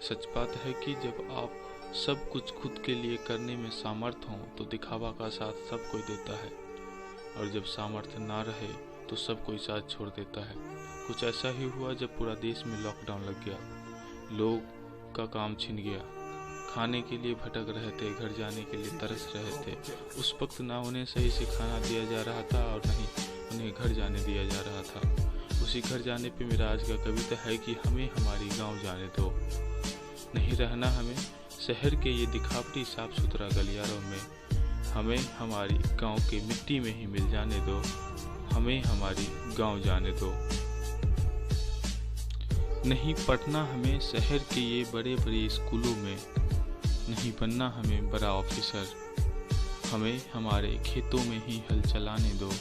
सच बात है कि जब आप सब कुछ खुद के लिए करने में सामर्थ हों तो दिखावा का साथ सब कोई देता है, और जब सामर्थ्य ना रहे तो सब कोई साथ छोड़ देता है। कुछ ऐसा ही हुआ जब पूरा देश में लॉकडाउन लग गया। लोग का काम छिन गया, खाने के लिए भटक रहे थे, घर जाने के लिए तरस रहे थे। उस वक्त ना उन्हें सही से खाना दिया जा रहा था और नहीं उन्हें घर जाने दिया जा रहा था। उसी घर जाने पे मेरा आज का कविता है कि हमें हमारी गांव जाने दो। नहीं रहना हमें शहर के ये दिखावटी साफ सुथरा गलियारों में, हमें हमारी गांव के मिट्टी में ही मिल जाने दो। हमें हमारी गांव जाने दो। नहीं पढ़ना हमें शहर के ये बड़े बड़े स्कूलों में, नहीं बनना हमें बड़ा ऑफिसर। हमें हमारे खेतों में ही हल चलाने दो।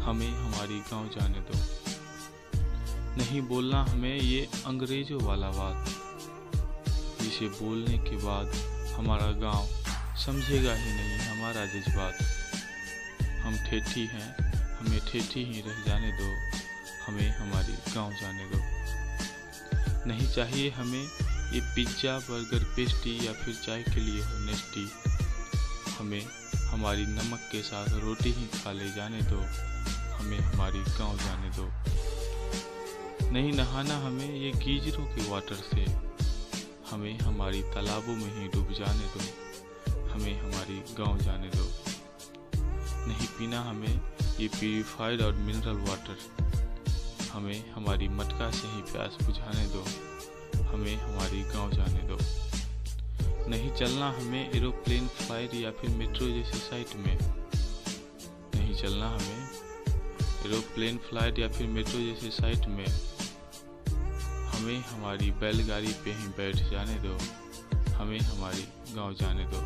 हमें हमारी गांव जाने दो। नहीं बोलना हमें ये अंग्रेजों वाला बात, जिसे बोलने के बाद हमारा गांव समझेगा ही नहीं हमारा जज्बात। हम ठेठी हैं, हमें ठेठी ही रह जाने दो। हमें हमारी गांव जाने दो। नहीं चाहिए हमें ये पिज्ज़ा बर्गर पेस्ट्री या फिर चाय के लिए हो नेस्टी। हमें हमारी नमक के साथ रोटी ही खा ले जाने दो। हमें हमारी गांव जाने दो। नहीं नहाना हमें ये गीजरों के वाटर से, हमें हमारी तालाबों में ही डूब जाने दो। हमें हमारी गांव जाने दो। नहीं पीना हमें ये प्यूरिफाइड और मिनरल वाटर, हमें हमारी मटका से ही प्यास बुझाने दो। हमें हमारी गांव जाने दो। नहीं चलना हमें एरोप्लेन फ्लाइट या फिर मेट्रो जैसी साइट में, नहीं चलना हमें एरोप्लेन फ्लाइट या फिर मेट्रो जैसी साइट में। हमें हमारी बैलगाड़ी पे ही बैठ जाने दो। हमें हमारी गांव जाने दो।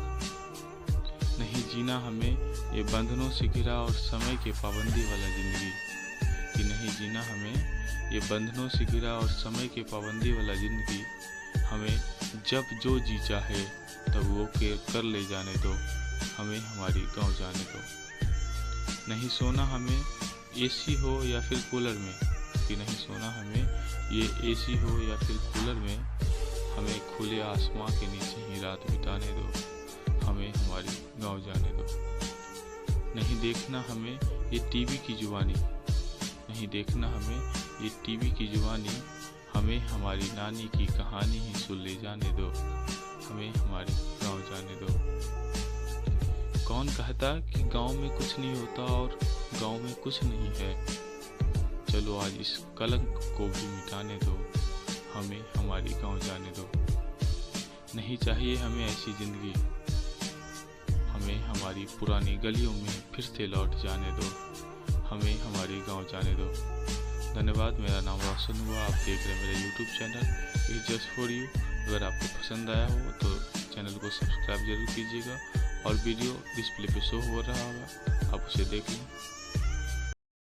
नहीं जीना हमें ये बंधनों से घिरा और समय के पाबंदी वाला जिंदगी, कि नहीं जीना हमें ये बंधनों से घिरा और समय के पाबंदी वाला जिंदगी। हमें जब जो जी चाहे तब वो कर ले जाने दो। हमें हमारी गांव जाने दो। नहीं सोना हमें एसी हो या फिर कूलर में, कि नहीं सोना हमें ये एसी हो या फिर कूलर में। हमें खुले आसमां के नीचे ही रात बिताने दो। हमें हमारी गांव जाने दो। नहीं देखना हमें ये टीवी की जुबानी, नहीं देखना हमें ये टीवी की जुबानी। हमें हमारी नानी की कहानी ही सुन ले जाने दो। हमें हमारी गांव जाने दो। कौन कहता कि गांव में कुछ नहीं होता और गांव में कुछ नहीं है। चलो आज इस कलंक को भी मिटाने दो। हमें हमारी गांव जाने दो। नहीं चाहिए हमें ऐसी जिंदगी, हमें हमारी पुरानी गलियों में फिर से लौट जाने दो। हमें हमारी गांव जाने दो। धन्यवाद। मेरा नाम रोशन हुआ। आप देख रहे हैं मेरा YouTube channel is just for you. अगर आपको पसंद आया हो तो चैनल को सब्सक्राइब जरूर कीजिएगा और वीडियो डिस्प्ले पे शो हो रहा होगा, आप उसे देख लें।